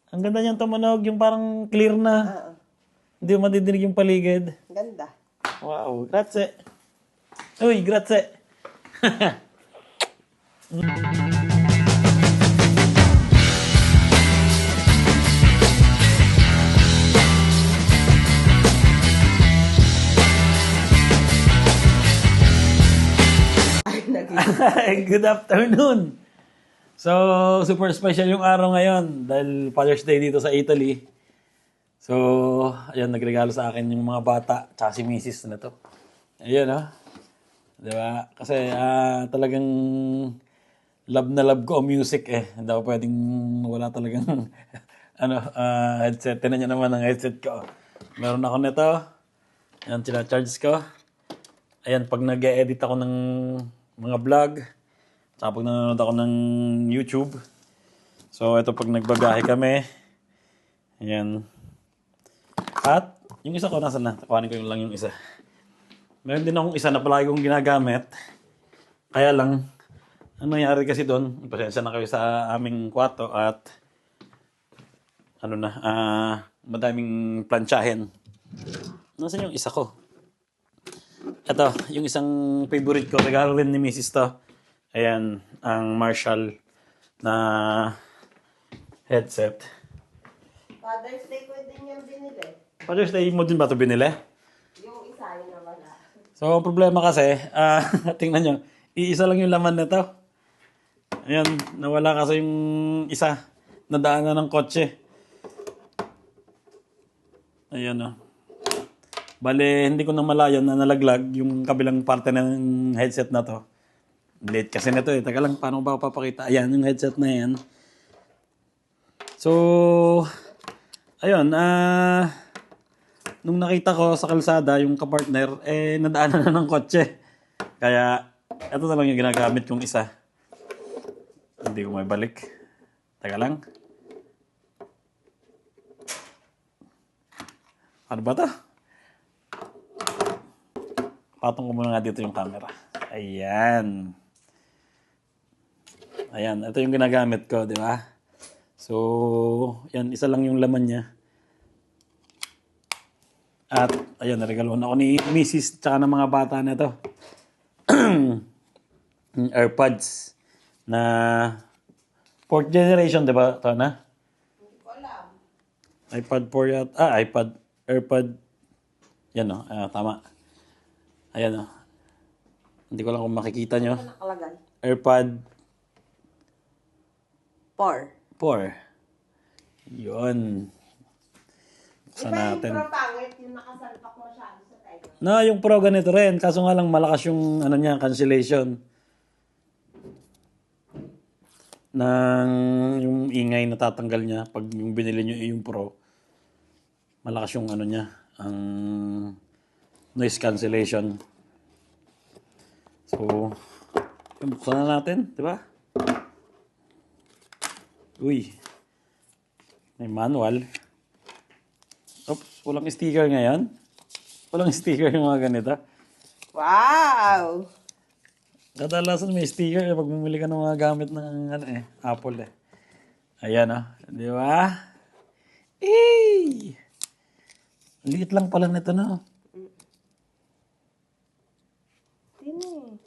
Ang ganda niyang tumunog, yung parang clear na. Oo. Hindi mo madidinig yung paligid. Ganda. Wow, grazie. Uy, grazie. Ay, naging. Good afternoon. So, super special yung araw ngayon dahil Father's Day dito sa Italy. So, ayun, nagregalo sa akin yung mga bata, tsaka si Mrs. na to. Ayun, oh. Diba? Kasi talagang love na love ko ang music eh. Hindi ako pwedeng wala talagang headset. Tinan nyo naman ang headset ko. Meron ako nito. Ayan, charge ko. Ayan, pag nag-edit ako ng mga vlog, tsaka pag nanonood ako ng YouTube. So, ito pag nagbabiyahe kami. Ayan. At, yung isa ko, nasa na? Takuhanin ko lang yung isa. Meron din akong isa na palagi kong ginagamit. Kaya lang, ang nangyari kasi doon, pasensya na kayo sa aming kwarto at madaming plansyahin. Nasaan yung isa ko? Ito, yung isang favorite ko, regalo rin ni Mrs. to. Ayan, ang Marshall na headset. Father's Day ko din yung binili. Father's Day mo din ba ito binili? Yung isa, yun na wala. So, ang problema kasi, tingnan nyo, iisa lang yung laman nito. Ayan, nawala kasi yung isa. Nadaanan ng kotse. Ayan o. Bale, hindi ko na malayan na nalaglag yung kabilang parte ng headset na to. Late kasi nito eh. Teka lang, paano ba papakita? Ayan, yung headset na yan. So, ayun, nung nakita ko sa kalsada, yung kapartner, nadaanan na ng kotse. Kaya, ito na lang yung ginagamit kong isa. Hindi ko may balik. Teka lang. Ano ba to? Patong ko muna nga dito yung camera. Ayan. Ayan, ito yung ginagamit ko, di ba? So, yan, isa lang yung laman niya. At, ayun, naregaluhan ako ni Mrs. tsaka ng mga bata na to. AirPods na 4th generation, di ba? Ito na? Hindi ko alam. iPad 4 yat. iPad. AirPod. Yan o, tama. Ayan o. Hindi ko lang kung makikita nyo. Ano nakalagay? AirPod 4. 4. Yun. Buksan natin. Yung pangit, yung nakasalpak masyado sa tayo. Na, yung Pro ganito rin. Kaso nga lang malakas yung niya, cancellation. Nang yung ingay na tatanggal niya pag yung binili nyo yung Pro. Malakas yung niya, ang noise cancellation. So, yung buksan na natin, di ba? Uy. May manual. Oops, walang sticker ngayon. Walang sticker yung mga ganito. Wow! Kadalasan may sticker pag bumili ka ng mga gamit ng Apple eh. Ayan oh, di ba? Liit lang pala nito na. Tini.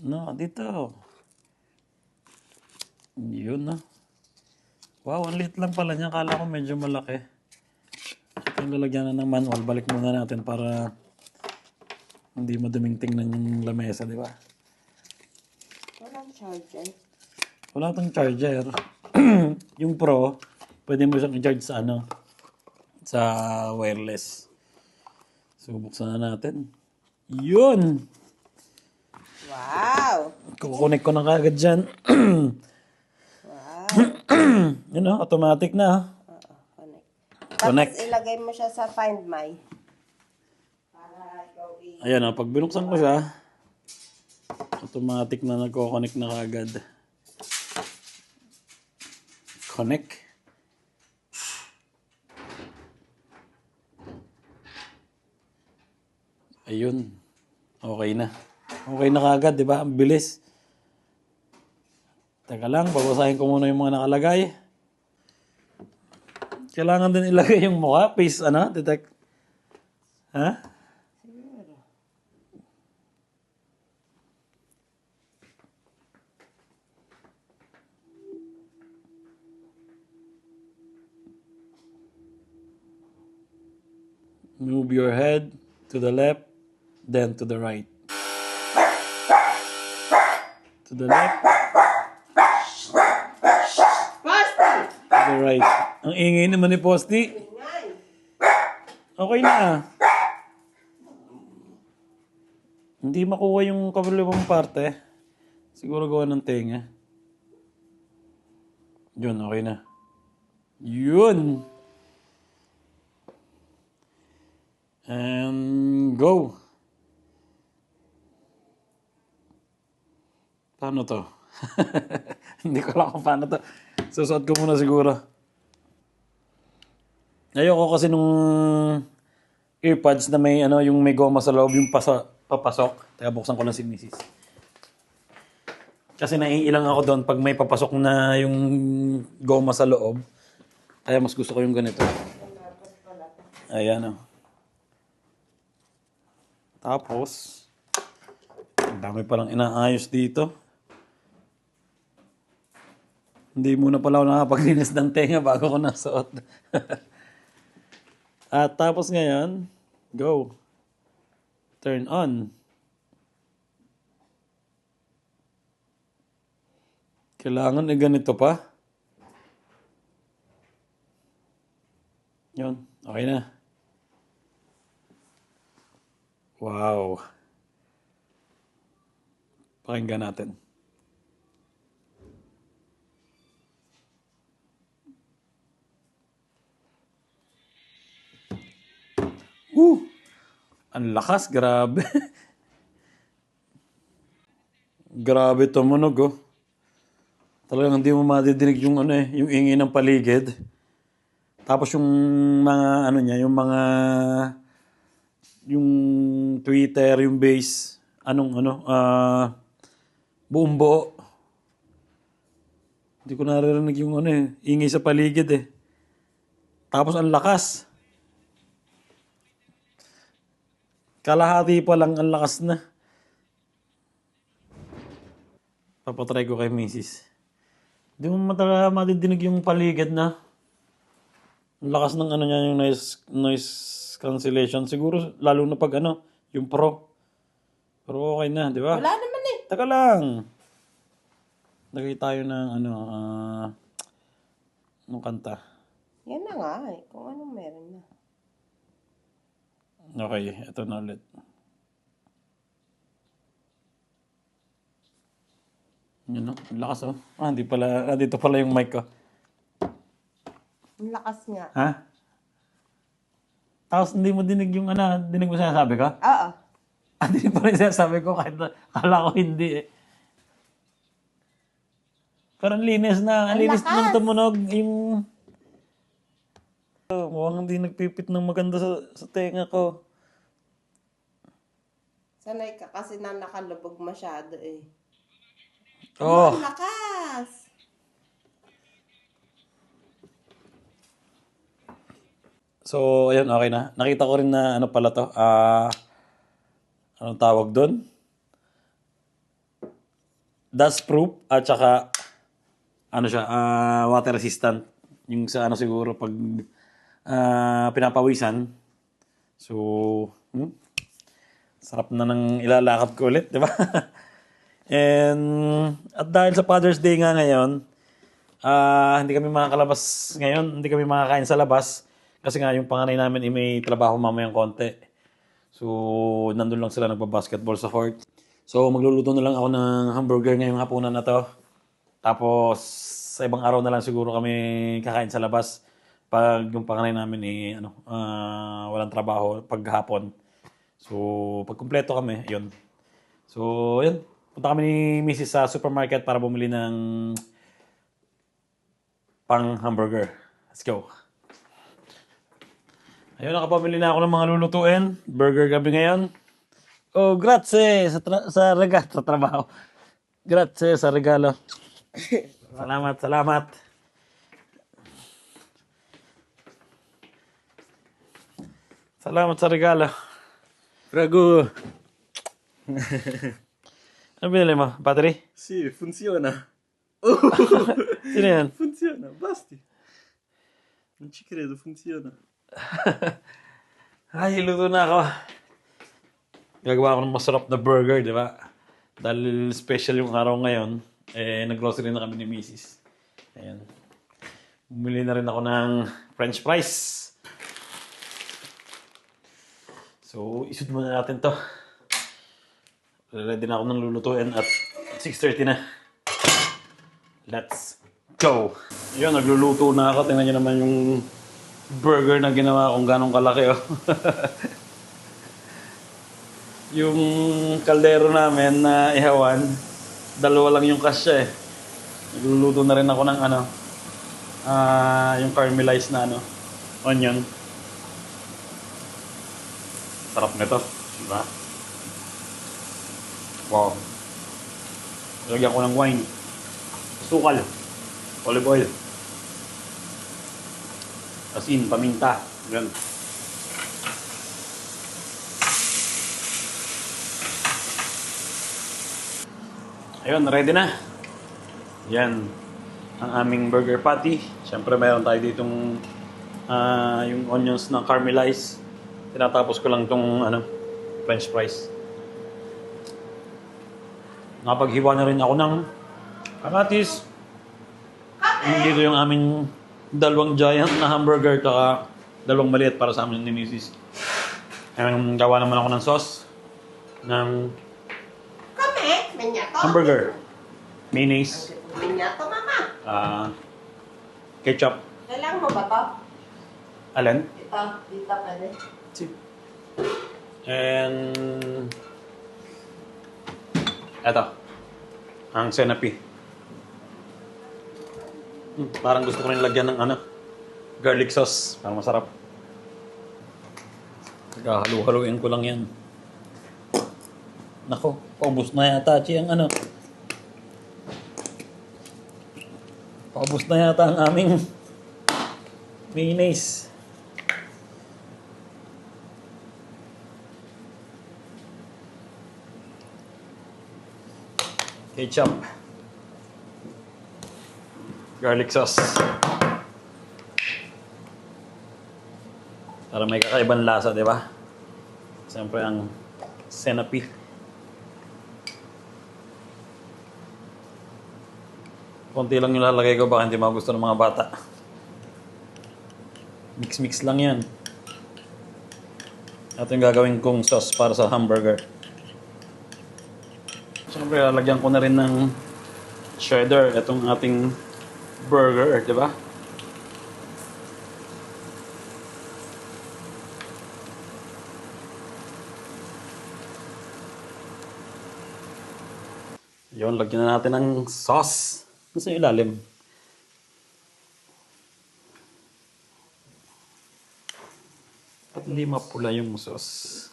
No, dito. Yun no. Wow, ang liit lang pala niya. Kala ko medyo malaki. Ito yung lalagyan na ng manual. Balik muna natin para hindi maduming tingnan yung lamesa, di ba? Walang charger. Wala tong charger. Yung Pro, pwede mo siyang i-charge sa sa wireless. So, buksan na natin. Yun! Wow! Kukunik ko na kagad dyan. Wow! Yun o, automatic na. Connect. Connect. Tapos ilagay mo siya sa Find My. Para ikaw Ayan o, pag binuksan ko siya, automatic na nagko-connect na kagad. Connect. Ayun. Okay na. Okay na kagad, di ba? Ang bilis. Teka lang, babasahin ko muna yung mga nakalagay. Kailangan din ilagay yung mukha, face, detect. Ha? Siguro. Move your head to the left, then to the right. To the left, Basta! to the right. Ang ingay naman ni Posty. Ingay. Okay na. Hindi makuha yung kabilang parte. Siguro gawa ng tenga. Yun, okay na. Yun. And go. Paano to? Hindi ko alam kung paano to. Susuot ko muna siguro. Ayoko kasi nung earpods na may yung may goma sa loob yung papasok. Kaya buksan ko lang si Mrs. Kasi naiilang ako doon pag may papasok na yung goma sa loob. Kaya mas gusto ko yung ganito. Ayan o. Tapos, ang dami palang inaayos dito. Hindi muna pala ako nakapaglinis ng tenga bago ko nasuot. At tapos ngayon, go. Turn on. Kailangan ganito pa. Yun, okay na. Wow. Pakinggan natin. Ang lakas, grabe. Grabe tumunog, oh. Talagang hindi mo madidinig yung yung ingay ng paligid. Tapos yung mga niya, yung Twitter, yung base, buong buo. Hindi ko naririnig yung ingay sa paligid eh. Tapos ang lakas. Kalahati pa lang ang lakas na. Papatry ko kay Mrs. Hindi mo madidinig yung paligid na. Ang lakas ng niya, yung noise cancellation. Siguro lalo na pag yung Pro. Pero okay na, di ba? Wala naman eh. Taka lang. Lagay tayo ng anong kanta. Yan na nga eh. Kung anong meron na. Okay, ito na ulit. Yun, no? Ang lakas, oh. Dito pala yung mic ko. Ang lakas nga. Ha? Tapos hindi mo dinig yung dinig mo sinasabi ko? Oo. Dinig pa rin sinasabi ko kahit kala ko hindi eh. Pero ang linis na. Ang linis ng tumunog. Yung mukhang hindi nagpipit ng maganda sa tenga ko. Sanay ka kasi na nakalubog masyado eh. Oh. Ang lakas! So, ayun, okay na. Nakita ko rin na pala to. Anong tawag doon? Dust proof at saka siya, water resistant. Yung sa siguro pag pinapawisan. So, sarap na nang ilalakad ko ulit, di ba? At dahil sa Father's Day nga ngayon, hindi kami makakalabas ngayon, hindi kami makakain sa labas. Kasi nga yung panganay namin may trabaho mamayang konti. So, nandun lang sila nagbabasketball sa court. So, magluluto na lang ako ng hamburger ngayong hapunan na to. Tapos, sa ibang araw na lang siguro kami kakain sa labas. Pag yung panganay namin walang trabaho paghapon. So, pag kumpleto kami, yun. So, yun. Punta kami ni Mrs. sa supermarket para bumili ng pang hamburger. Let's go. Ayun, nakapamili na ako ng mga lulutuin. Burger gabi ngayon. Oh, grazie sa trabaho. Grazie sa regalo. Salamat. Salamat sa regalo. Ragu. Ano binili mo? Battery? Sì, funziona. Sino yan? Funziona, basti. Non ci credo, funziona. Ay, luto na ako. Gagawa ako ng masarap na burger, di ba? Dahil special yung araw ngayon, nag-grocery na kami ni Mrs. Ayan. Bumili na rin ako ng french fries. So, isut muna natin to. Ready na ako ng lulutuin at 6:30 na. Let's go! Ayun, nagluluto na ako. Tingnan nyo naman yung burger na ginawa kung ganong kalaki. Oh. Yung kaldero namin na ihawan, dalawa lang yung kasya eh. Nagluluto na rin ako ng yung caramelized na onion. Sarap nito, diba? Wow. Lagyan ko ng wine, sukal, olive oil, asin, paminta. Yan. Ayun, ready na. Yan. Ang aming burger patty. Siyempre, mayroon tayo ditong yung onions na caramelized. Tinatapos ko lang itong french fries. Napaghiwa na rin ako ng kamatis. Dito yung aming dalawang giant na hamburger at dalawang maliit para sa amin ni Mrs. Ayun, gawa naman ako ng sauce ng hamburger, mayonnaise, Minyato, mama. ketchup. Kailangan mo ba to? Alin? Ito, dito pwede. And eto, ang senapi. Parang gusto ko rin lagyan ng garlic sauce para masarap. Halu-haluin ko lang yan. Nako, paubos na yata ang paubos na yata ang aming mayonnaise. Ketchup. Garlic sauce. Para may kakaibang lasa, di ba? Siyempre ang senapi. Konti lang yung lalagay ko, baka hindi magusto ng mga bata. Mix-mix lang yan. Ito yung gagawin kong sauce para sa hamburger. Siyempre, lalagyan ko na rin ng cheddar. Itong ating burger, di ba? Yun, lagyan na natin ng sauce. Nasa ilalim. At hindi mapula yung sauce.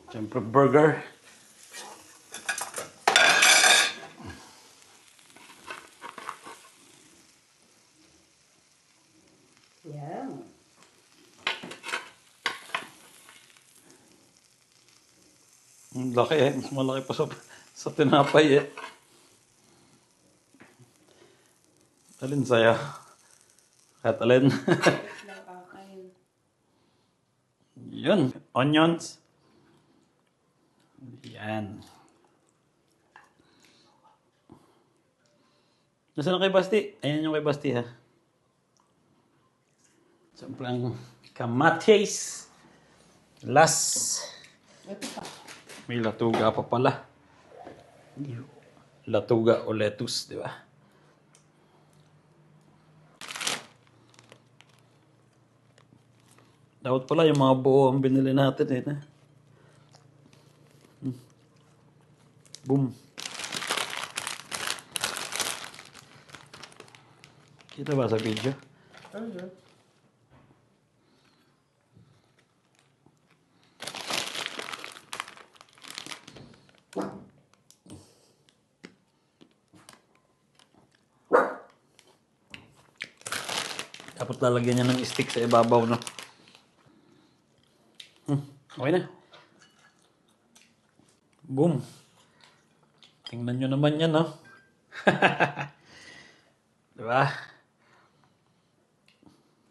Siyempre, burger. Yan. Ang laki eh. Mas malaki pa sa tinapay eh. Alin sa'yo? Kahit alin. Yun. Onions. Yan. Nasaan ang kay Basti? Ayan yung kay Basti ha. Siyempre ang kamatis. Last. May latuga pa pala. Latuga o lettuce, di ba? Dapat pala yung mga buo ang binili natin eh. Na? Boom. Kita ba sa video? Tapos lalagyan niya ng stick sa ibabaw, no? Okay na. Boom. Tingnan nyo naman yan, no? Diba?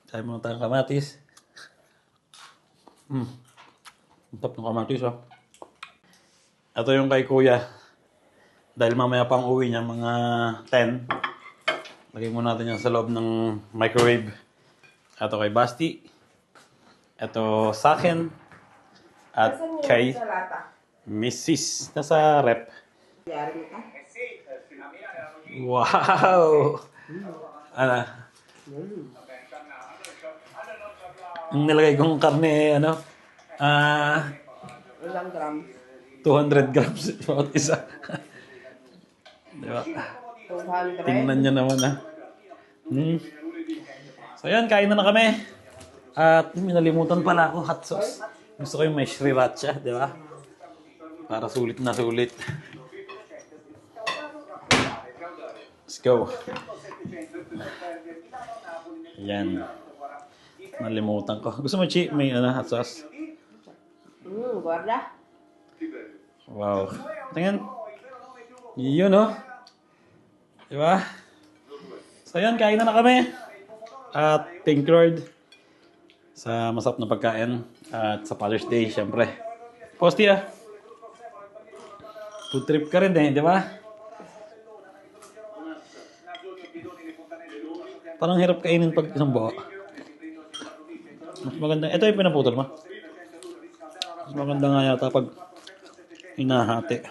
Sabi mo tayong kamatis. Ang tap ng kamatis, oh. Ito yung kay kuya. Dahil mamaya pang uwi niya, mga 10. Lagay muna natin yan sa loob ng microwave. Ito kay Basti. Ito sa akin. At kay Mrs. Nasa rep. Wow! Ano? Ang nilagay kong karne, ano? Ilang gram? 200 grams bawat isa. Diba? 200. Tingnan nyo naman, ha? So, yan. Kain na kami. At minalimutan pala ako, hot sauce. Gusto ko yung may sriracha, di ba? Para sulit na sulit. Let's go. Yan. Nalimutan ko. Gusto mo, Chi? May hot sauce? Guarda. Wow. Tingnan. Yun, oh. Diba? So, yan. Kain na kami. At thank you, Lord, sa masarap na pagkain. At sa Father's Day, syempre. Posti, ah. Food trip ka rin, eh. Di ba? Parang hirap kainin pag isang buo. Mas maganda. Ito yung pinaputol mo. Mas maganda nga yata pag hinahati.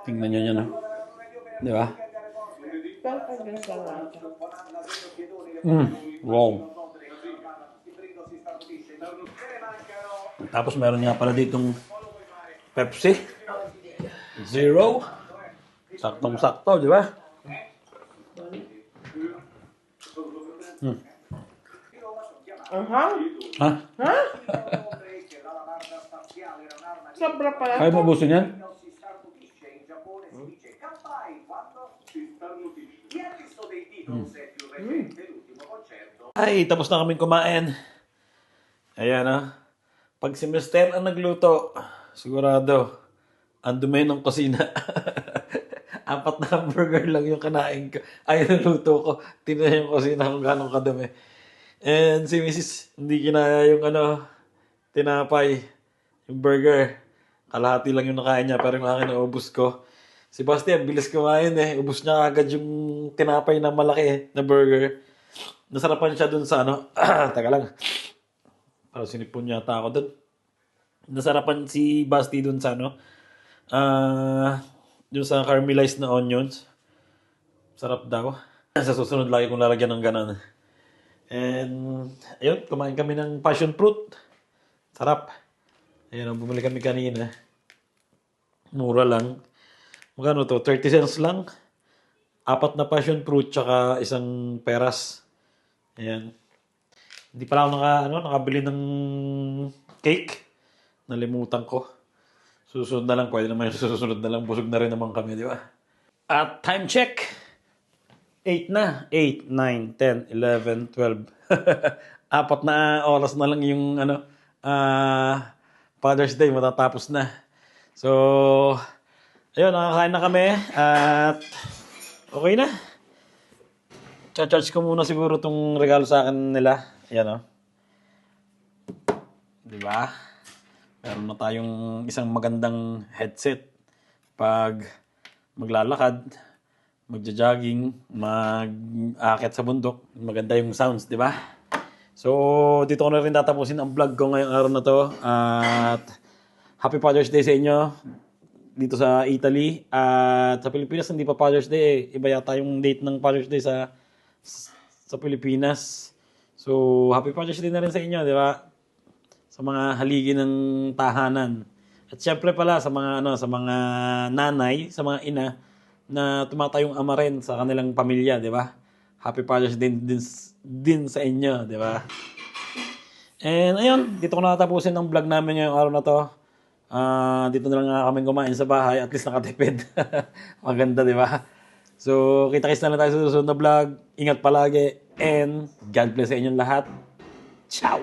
Tingnan nyo yan, ah. Di ba? Wow. Tapos meron nga pala ditong Pepsi. Zero. Saktong-sakto, di ba? Ha? Sobra pala. Kaya mo ubusin yan? Ay, tapos na kaming kumain. Ayan, ah. Pag si Mister ang nagluto, sigurado, ang dumi ng kusina. 4 na hamburger lang yung kanain ko. Ay, naluto ko. Tingnan yung kusina kung gano'ng kadumi. And si Mrs. hindi kinaya yung tinapay, yung burger. Kalahati lang yung nakain niya, pero yung akin naubos ko. Si Basti, bilis kumain eh. Ubus niya agad yung tinapay na malaki na burger. Nasarapan siya dun sa Taka lang. Parang sinipon yata ako dun. Nasarapan si Basti dun sa dun sa caramelized na onions. Sarap daw. Sa susunod lagi kong lalagyan ng ganon. And, ayun, kumain kami ng passion fruit. Sarap. Ayun, bumili kami kanina. Mura lang. Magkano to? 30 cents lang. 4 na passion fruit, tsaka isang peras. Ayan. Hindi pala ako nakabili ng cake. Nalimutan ko. Susunod na lang. Pwede naman yung susunod na lang. Busog na rin naman kami, di ba? At time check. 8 na. 8, 9, 10, 11, 12. 4 na oras na lang yung Father's Day. Matatapos na. So, ayun, nakakain na kami. At okay na. Charge ko muna siguro tong regalo sa akin nila. Ayan, oh. Diba? Meron na tayong isang magandang headset. Pag maglalakad, magja-jogging, mag-aakit sa bundok, maganda yung sounds, di ba? So, dito ko na rin tatapusin ang vlog ko ngayong araw na to. At Happy Father's Day sa inyo dito sa Italy. At sa Pilipinas, hindi pa Father's Day eh. Iba yata yung date ng Father's Day sa Pilipinas. So, Happy Father's Day na rin sa inyo, di ba? Sa mga haligi ng tahanan. At syempre pala sa mga sa mga nanay, sa mga ina na tumatayong ama rin sa kanilang pamilya, di ba? Happy Father's Day din sa inyo, di ba? And ayun, dito ko nakatapusin ang vlog namin ngayong araw na to. Dito na lang nga kami kumain sa bahay. At least nakatipid. Maganda, di ba? So, kita-kits na lang tayo sa susunod na vlog. Ingat palagi. And God bless sa inyong lahat. Ciao!